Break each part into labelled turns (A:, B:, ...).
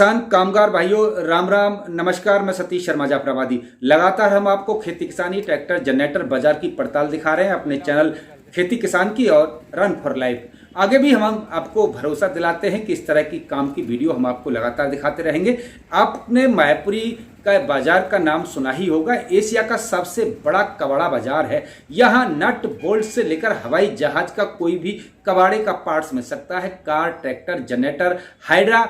A: किसान कामगार भाइयों राम राम नमस्कार। मैं सतीश शर्मा जाफराबादी। लगातार हम आपको खेती किसानी ट्रैक्टर जनरेटर बाजार की पड़ताल दिखा रहे हैं अपने चैनल खेती किसान की और रन फॉर लाइफ। आगे भी हम आपको भरोसा दिलाते हैं कि इस तरह की काम की वीडियो हम आपको लगातार दिखाते रहेंगे। आपने मायापुरी का बाजार का नाम सुना ही होगा। एशिया का सबसे बड़ा कबाड़ा बाजार है। यहाँ नट बोल्ट से लेकर हवाई जहाज का कोई भी कबाड़े का पार्ट्स मिल सकता है। Car, tractor, generator, hydra,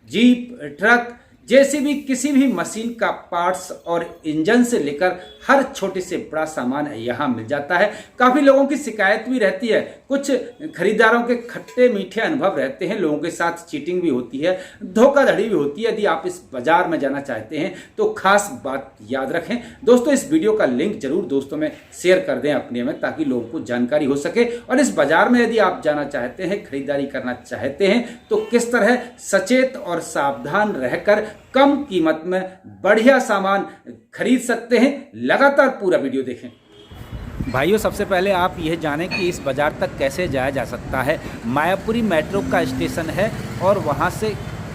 A: jeep, truck, JCB, किसी भी मशीन का पार्ट्स और इंजन से लेकर हर छोटे से बड़ा सामान यहाँ मिल जाता है। काफ़ी लोगों की शिकायत भी रहती है, कुछ खरीदारों के खट्टे मीठे अनुभव रहते हैं, लोगों के साथ चीटिंग भी होती है, धोखाधड़ी भी होती है। यदि आप इस बाजार में जाना चाहते हैं तो खास बात याद रखें। दोस्तों, इस वीडियो का लिंक जरूर दोस्तों में शेयर कर दें अपने में, ताकि लोगों को जानकारी हो सके। और इस बाजार में यदि आप जाना चाहते हैं, खरीदारी करना चाहते हैं, तो किस तरह सचेत और सावधान रहकर कम कीमत में बढ़िया सामान खरीद सकते हैं, लगातार पूरा वीडियो देखें। भाइयों, सबसे पहले आप यह जानें कि इस बाज़ार तक कैसे जाया जा सकता है। मायापुरी मेट्रो का स्टेशन है और वहां से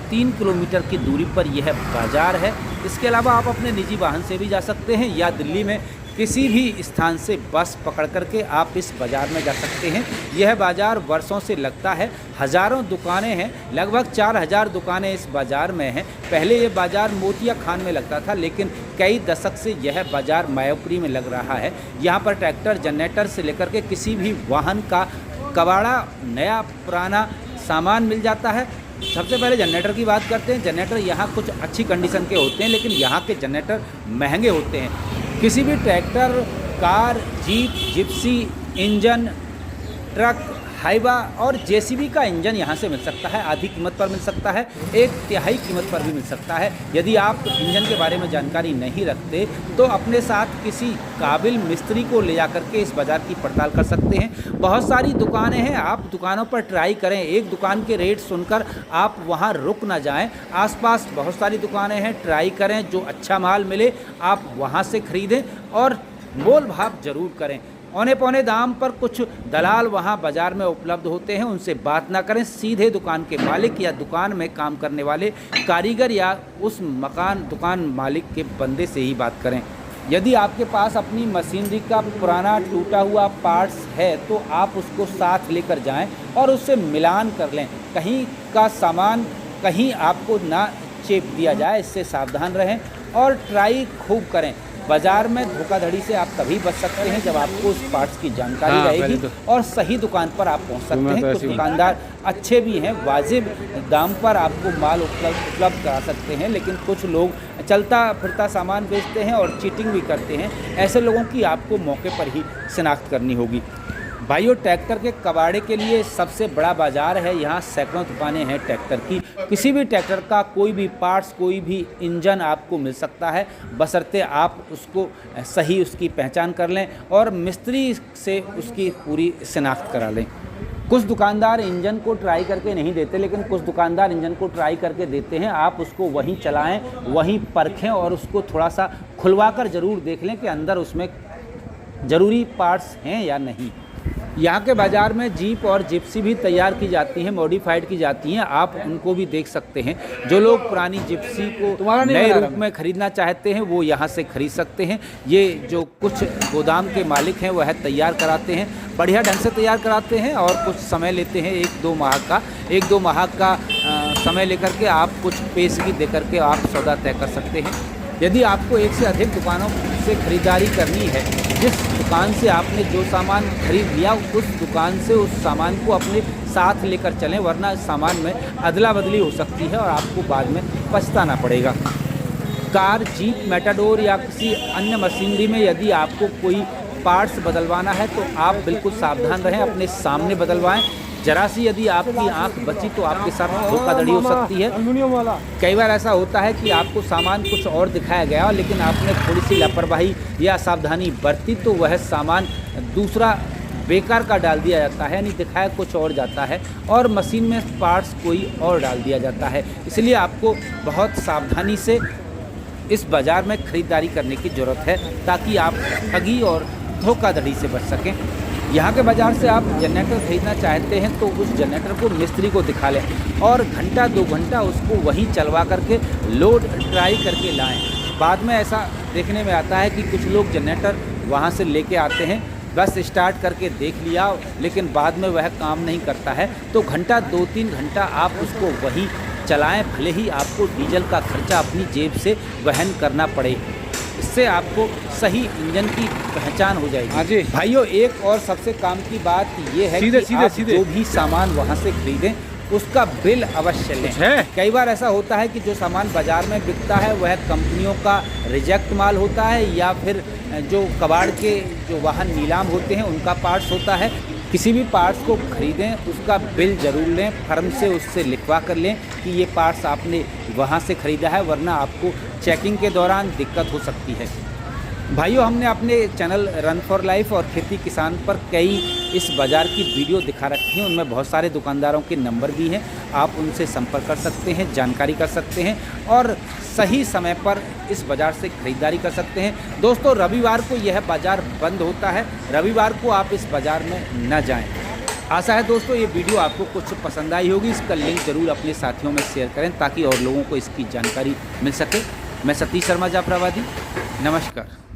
A: 3 किलोमीटर की दूरी पर यह बाज़ार है। इसके अलावा आप अपने निजी वाहन से भी जा सकते हैं या दिल्ली में किसी भी स्थान से बस पकड़ करके आप इस बाज़ार में जा सकते हैं। यह बाज़ार वर्षों से लगता है, हज़ारों दुकानें हैं, लगभग 4000 दुकानें इस बाज़ार में हैं। पहले ये बाज़ार मोतिया खान में लगता था, लेकिन कई दशक से यह बाज़ार मायापुरी में लग रहा है। यहाँ पर ट्रैक्टर, जनरेटर से लेकर के किसी भी वाहन का कबाड़ा, नया पुराना सामान मिल जाता है। सबसे पहले जनरेटर की बात करते हैं। जनरेटर यहाँ कुछ अच्छी कंडीशन के होते हैं, लेकिन यहाँ के जनरेटर महंगे होते हैं। किसी भी tractor, car, jeep, Gypsy engine, truck, Hyva और जेसीबी का इंजन यहाँ से मिल सकता है। आधी कीमत पर मिल सकता है, 1/3 कीमत पर भी मिल सकता है। यदि आप इंजन के बारे में जानकारी नहीं रखते तो अपने साथ किसी काबिल मिस्त्री को ले जा करके इस बाज़ार की पड़ताल कर सकते हैं। बहुत सारी दुकानें हैं, आप दुकानों पर ट्राई करें। एक दुकान के रेट सुनकर आप वहाँ रुक ना जाएं। आसपास बहुत सारी दुकानें हैं, ट्राई करें। जो अच्छा माल मिले आप वहाँ से ख़रीदें और मोल भाव ज़रूर करें। औने पौने दाम पर कुछ दलाल वहाँ बाज़ार में उपलब्ध होते हैं, उनसे बात ना करें। सीधे दुकान के मालिक या दुकान में काम करने वाले कारीगर या उस दुकान मालिक के बंदे से ही बात करें। यदि आपके पास अपनी मशीनरी का पुराना टूटा हुआ पार्ट्स है तो आप उसको साथ लेकर जाएं और उससे मिलान कर लें। कहीं का सामान कहीं आपको ना चेप दिया जाए, इससे सावधान रहें और ट्राई खूब करें। बाज़ार में धोखाधड़ी से आप तभी बच सकते हैं जब आपको उस पार्ट्स की जानकारी रहेगी और सही दुकान पर आप पहुंच सकते हैं। कुछ दुकानदार अच्छे भी हैं, वाजिब दाम पर आपको माल उपलब्ध करा सकते हैं, लेकिन कुछ लोग चलता फिरता सामान बेचते हैं और चीटिंग भी करते हैं। ऐसे लोगों की आपको मौके पर ही शिनाख्त करनी होगी। भाइयों, ट्रैक्टर के कबाड़े के लिए सबसे बड़ा बाज़ार है। यहाँ सैकड़ों दुकानें हैं ट्रैक्टर की। किसी भी ट्रैक्टर का कोई भी पार्ट्स, कोई भी इंजन आपको मिल सकता है, बशर्ते आप उसको सही उसकी पहचान कर लें और मिस्त्री से उसकी पूरी शिनाख्त करा लें। कुछ दुकानदार इंजन को ट्राई करके नहीं देते, लेकिन कुछ दुकानदार इंजन को ट्राई करके देते हैं। आप उसको वहीं चलाएं, वहीं परखें और उसको थोड़ा सा खुलवा कर ज़रूर देख लें कि अंदर उसमें ज़रूरी पार्ट्स हैं या नहीं। यहाँ के बाज़ार में जीप और जिप्सी भी तैयार की जाती हैं, मॉडिफाइड की जाती हैं। आप उनको भी देख सकते हैं। जो लोग पुरानी जिप्सी को नए रूप में ख़रीदना चाहते हैं वो यहाँ से ख़रीद सकते हैं। ये जो कुछ गोदाम के मालिक हैं वह तैयार कराते हैं, बढ़िया ढंग से तैयार कराते हैं और कुछ समय लेते हैं, 1-2 माह का समय लेकर के आप कुछ पेशगी दे करके आप सौदा तय कर सकते हैं। यदि आपको एक से अधिक दुकानों से ख़रीदारी करनी है, जिस दुकान से आपने जो सामान खरीद लिया उस दुकान से उस सामान को अपने साथ लेकर चलें, वरना इस सामान में अदला बदली हो सकती है और आपको बाद में पछताना पड़ेगा। कार, जीप, मेटाडोर या किसी अन्य मशीनरी में यदि आपको कोई पार्ट्स बदलवाना है तो आप बिल्कुल सावधान रहें, अपने सामने बदलवाएं। जरा सी यदि आपकी आंख बची तो आपके साथ धोखाधड़ी हो सकती है। कई बार ऐसा होता है कि आपको सामान कुछ और दिखाया गया, लेकिन आपने थोड़ी सी लापरवाही या सावधानी बरती तो वह सामान दूसरा बेकार का डाल दिया जाता है, यानी दिखाया कुछ और जाता है और मशीन में पार्ट्स कोई और डाल दिया जाता है। इसलिए आपको बहुत सावधानी से इस बाज़ार में ख़रीदारी करने की ज़रूरत है, ताकि आप ठगी और धोखाधड़ी से बच सकें। यहाँ के बाज़ार से आप जनरेटर खरीदना चाहते हैं तो उस जनरेटर को मिस्त्री को दिखा लें और घंटा 2 घंटा उसको वहीं चलवा करके लोड ट्राई करके लाएं। बाद में ऐसा देखने में आता है कि कुछ लोग जनरेटर वहाँ से लेके आते हैं, बस स्टार्ट करके देख लिया लेकिन बाद में वह काम नहीं करता है, तो घंटा 2-3 घंटा आप उसको वहीं चलाएं, भले ही आपको डीजल का खर्चा अपनी जेब से वहन करना पड़े। इससे आपको सही इंजन की पहचान हो जाएगी।
B: हाँ जी
A: भाइयों, एक और सबसे काम की बात ये है कि आप जो भी सामान वहाँ से खरीदें उसका बिल अवश्य लें। कई बार ऐसा होता है कि जो सामान बाज़ार में बिकता है वह कंपनियों का रिजेक्ट माल होता है या फिर जो कबाड़ के जो वाहन नीलाम होते हैं उनका पार्ट्स होता है। किसी भी पार्ट्स को खरीदें उसका बिल ज़रूर लें, फर्म से उससे लिखवा कर लें कि ये पार्ट्स आपने वहाँ से ख़रीदा है, वरना आपको चेकिंग के दौरान दिक्कत हो सकती है। भाइयों, हमने अपने चैनल रन फॉर लाइफ और खेती किसान पर कई इस बाज़ार की वीडियो दिखा रखी हैं, उनमें बहुत सारे दुकानदारों के नंबर भी हैं, आप उनसे संपर्क कर सकते हैं, जानकारी कर सकते हैं और सही समय पर इस बाज़ार से ख़रीदारी कर सकते हैं। दोस्तों, रविवार को यह बाज़ार बंद होता है, रविवार को आप इस बाज़ार में न जाएं। आशा है दोस्तों ये वीडियो आपको कुछ पसंद आई होगी। इसका लिंक ज़रूर अपने साथियों में शेयर करें ताकि और लोगों को इसकी जानकारी मिल सके। मैं सतीश शर्मा जाफराबादी, नमस्कार।